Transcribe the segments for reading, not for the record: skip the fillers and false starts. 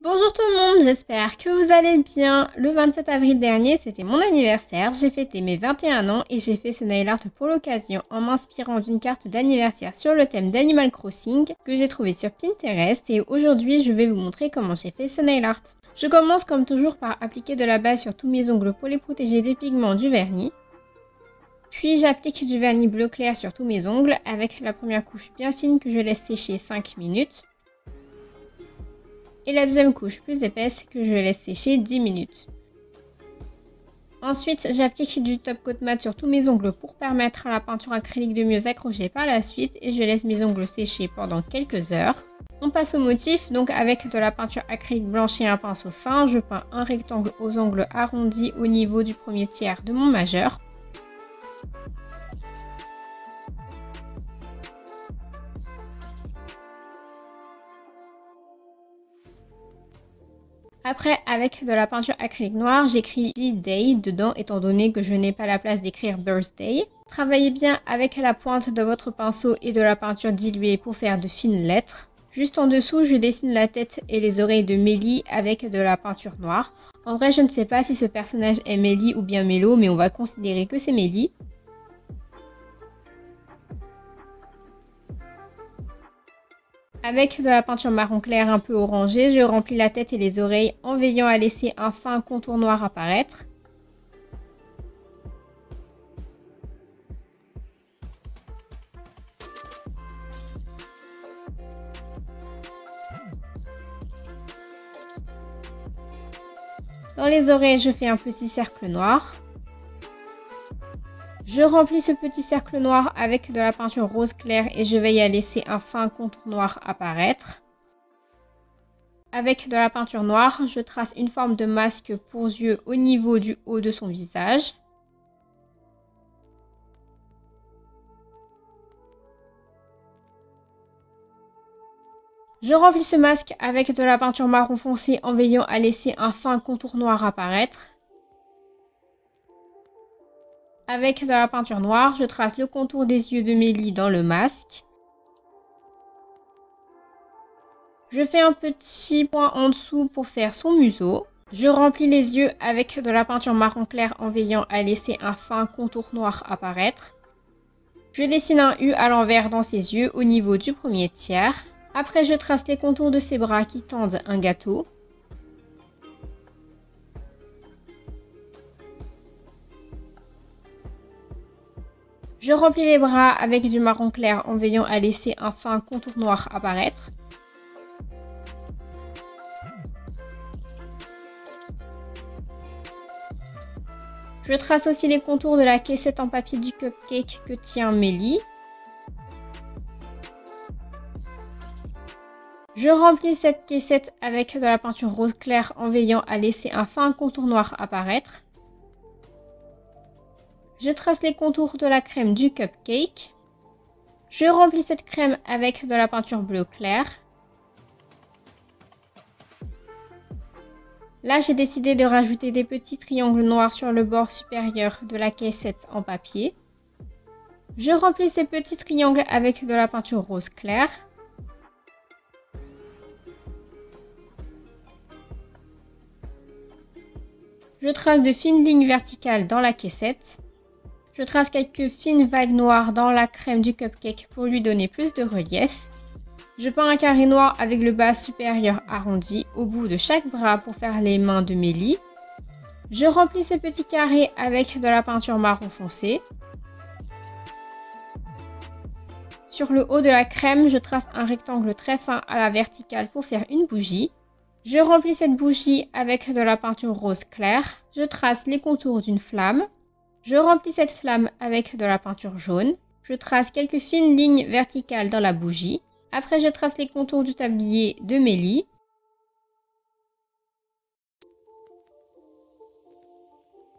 Bonjour tout le monde, j'espère que vous allez bien. Le 27 avril dernier, c'était mon anniversaire. J'ai fêté mes 21 ans et j'ai fait ce nail art pour l'occasion en m'inspirant d'une carte d'anniversaire sur le thème d'Animal Crossing que j'ai trouvé sur Pinterest et aujourd'hui je vais vous montrer comment j'ai fait ce nail art. Je commence comme toujours par appliquer de la base sur tous mes ongles pour les protéger des pigments du vernis. Puis j'applique du vernis bleu clair sur tous mes ongles avec la première couche bien fine que je laisse sécher 5 minutes. Et la deuxième couche plus épaisse que je laisse sécher 10 minutes. Ensuite, j'applique du top coat mat sur tous mes ongles pour permettre à la peinture acrylique de mieux s'accrocher par la suite et je laisse mes ongles sécher pendant quelques heures. On passe au motif, donc avec de la peinture acrylique blanche et un pinceau fin, je peins un rectangle aux ongles arrondis au niveau du premier tiers de mon majeur. Après, avec de la peinture acrylique noire, j'écris D-Day dedans étant donné que je n'ai pas la place d'écrire Birthday. Travaillez bien avec la pointe de votre pinceau et de la peinture diluée pour faire de fines lettres. Juste en dessous, je dessine la tête et les oreilles de Mélie avec de la peinture noire. En vrai, je ne sais pas si ce personnage est Mélie ou bien Mélo, mais on va considérer que c'est Mélie. Avec de la peinture marron clair un peu orangée, je remplis la tête et les oreilles en veillant à laisser un fin contour noir apparaître. Dans les oreilles, je fais un petit cercle noir. Je remplis ce petit cercle noir avec de la peinture rose clair et je veille à laisser un fin contour noir apparaître. Avec de la peinture noire, je trace une forme de masque pour yeux au niveau du haut de son visage. Je remplis ce masque avec de la peinture marron foncé en veillant à laisser un fin contour noir apparaître. Avec de la peinture noire, je trace le contour des yeux de Mélie dans le masque. Je fais un petit point en dessous pour faire son museau. Je remplis les yeux avec de la peinture marron clair en veillant à laisser un fin contour noir apparaître. Je dessine un U à l'envers dans ses yeux au niveau du premier tiers. Après, je trace les contours de ses bras qui tendent un gâteau. Je remplis les bras avec du marron clair en veillant à laisser un fin contour noir apparaître. Je trace aussi les contours de la caissette en papier du cupcake que tient Mélie. Je remplis cette caissette avec de la peinture rose clair en veillant à laisser un fin contour noir apparaître. Je trace les contours de la crème du cupcake. Je remplis cette crème avec de la peinture bleu clair. Là, j'ai décidé de rajouter des petits triangles noirs sur le bord supérieur de la caissette en papier. Je remplis ces petits triangles avec de la peinture rose clair. Je trace de fines lignes verticales dans la caissette. Je trace quelques fines vagues noires dans la crème du cupcake pour lui donner plus de relief. Je peins un carré noir avec le bas supérieur arrondi au bout de chaque bras pour faire les mains de Mélie. Je remplis ce petit carré avec de la peinture marron foncé. Sur le haut de la crème, je trace un rectangle très fin à la verticale pour faire une bougie. Je remplis cette bougie avec de la peinture rose clair. Je trace les contours d'une flamme. Je remplis cette flamme avec de la peinture jaune. Je trace quelques fines lignes verticales dans la bougie. Après, je trace les contours du tablier de Mélie.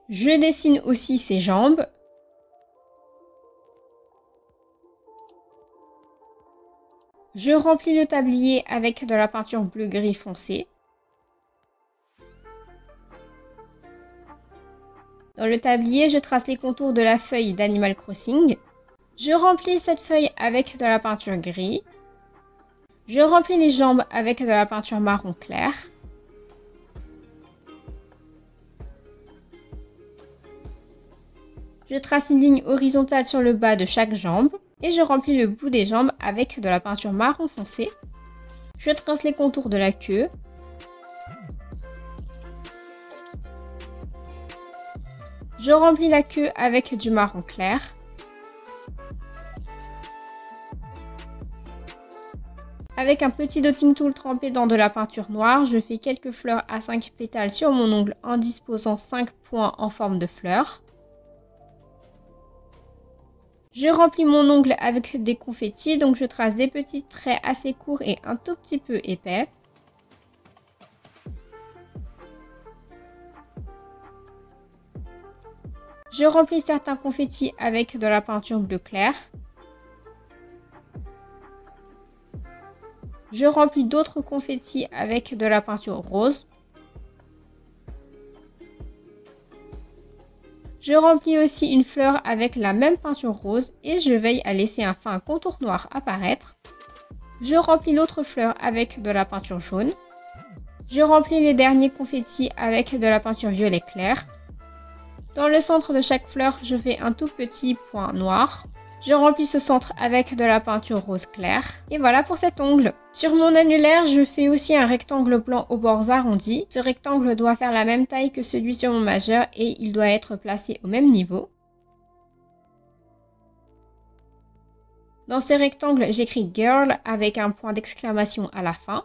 Je dessine aussi ses jambes. Je remplis le tablier avec de la peinture bleu-gris foncé. Dans le tablier, je trace les contours de la feuille d'Animal Crossing. Je remplis cette feuille avec de la peinture gris. Je remplis les jambes avec de la peinture marron clair. Je trace une ligne horizontale sur le bas de chaque jambe et je remplis le bout des jambes avec de la peinture marron foncé. Je trace les contours de la queue. Je remplis la queue avec du marron clair. Avec un petit dotting tool trempé dans de la peinture noire, je fais quelques fleurs à 5 pétales sur mon ongle en disposant 5 points en forme de fleurs. Je remplis mon ongle avec des confettis, donc je trace des petits traits assez courts et un tout petit peu épais. Je remplis certains confettis avec de la peinture bleu clair. Je remplis d'autres confettis avec de la peinture rose. Je remplis aussi une fleur avec la même peinture rose et je veille à laisser un fin contour noir apparaître. Je remplis l'autre fleur avec de la peinture jaune. Je remplis les derniers confettis avec de la peinture violet clair. Dans le centre de chaque fleur, je fais un tout petit point noir. Je remplis ce centre avec de la peinture rose clair. Et voilà pour cet ongle. Sur mon annulaire, je fais aussi un rectangle blanc aux bords arrondis. Ce rectangle doit faire la même taille que celui sur mon majeur et il doit être placé au même niveau. Dans ce rectangle, j'écris Girl avec un point d'exclamation à la fin.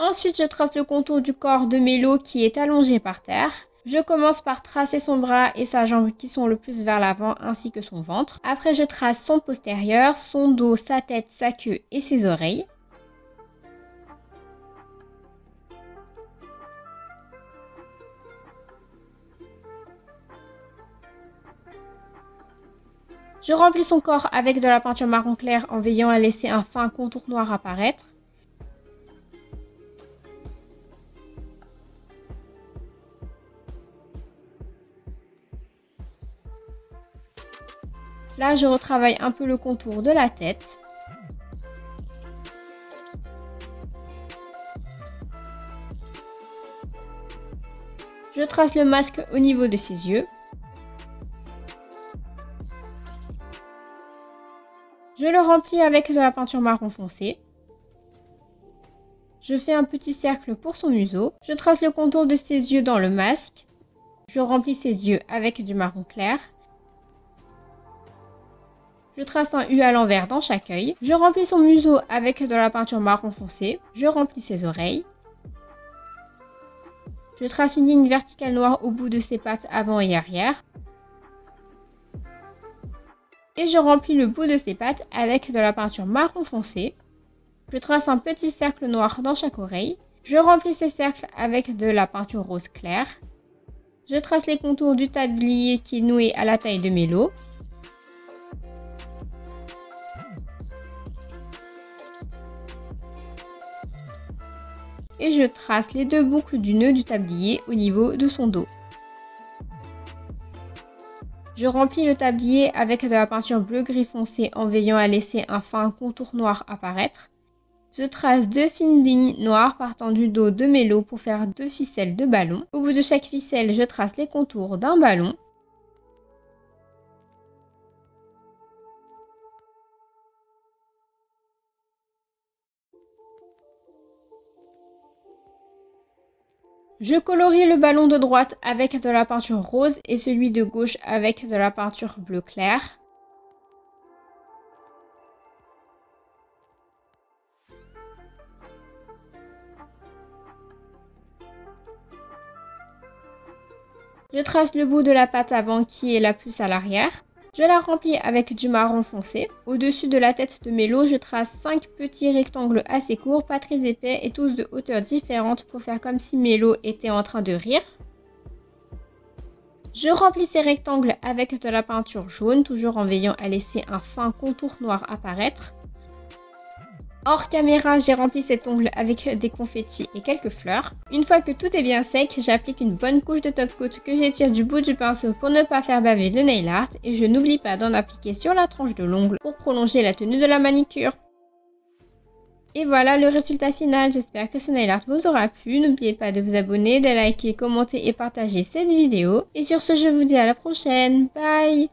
Ensuite, je trace le contour du corps de Mélo qui est allongé par terre. Je commence par tracer son bras et sa jambe qui sont le plus vers l'avant ainsi que son ventre. Après, je trace son postérieur, son dos, sa tête, sa queue et ses oreilles. Je remplis son corps avec de la peinture marron clair en veillant à laisser un fin contour noir apparaître. Là, je retravaille un peu le contour de la tête. Je trace le masque au niveau de ses yeux. Je le remplis avec de la peinture marron foncé. Je fais un petit cercle pour son museau. Je trace le contour de ses yeux dans le masque. Je remplis ses yeux avec du marron clair. Je trace un U à l'envers dans chaque œil. Je remplis son museau avec de la peinture marron foncé. Je remplis ses oreilles. Je trace une ligne verticale noire au bout de ses pattes avant et arrière. Et je remplis le bout de ses pattes avec de la peinture marron foncé. Je trace un petit cercle noir dans chaque oreille. Je remplis ces cercles avec de la peinture rose claire. Je trace les contours du tablier qui est noué à la taille de Mélo. Et je trace les deux boucles du nœud du tablier au niveau de son dos. Je remplis le tablier avec de la peinture bleu gris foncé en veillant à laisser un fin contour noir apparaître. Je trace deux fines lignes noires partant du dos de Mélo pour faire deux ficelles de ballon. Au bout de chaque ficelle, je trace les contours d'un ballon. Je colorie le ballon de droite avec de la peinture rose et celui de gauche avec de la peinture bleu clair. Je trace le bout de la patte avant qui est la plus à l'arrière. Je la remplis avec du marron foncé. Au-dessus de la tête de Mélo, je trace 5 petits rectangles assez courts, pas très épais et tous de hauteurs différentes pour faire comme si Mélo était en train de rire. Je remplis ces rectangles avec de la peinture jaune, toujours en veillant à laisser un fin contour noir apparaître. Hors caméra, j'ai rempli cet ongle avec des confettis et quelques fleurs. Une fois que tout est bien sec, j'applique une bonne couche de top coat que j'étire du bout du pinceau pour ne pas faire baver le nail art et je n'oublie pas d'en appliquer sur la tranche de l'ongle pour prolonger la tenue de la manicure. Et voilà le résultat final. J'espère que ce nail art vous aura plu. N'oubliez pas de vous abonner, de liker, commenter et partager cette vidéo. Et sur ce, je vous dis à la prochaine. Bye!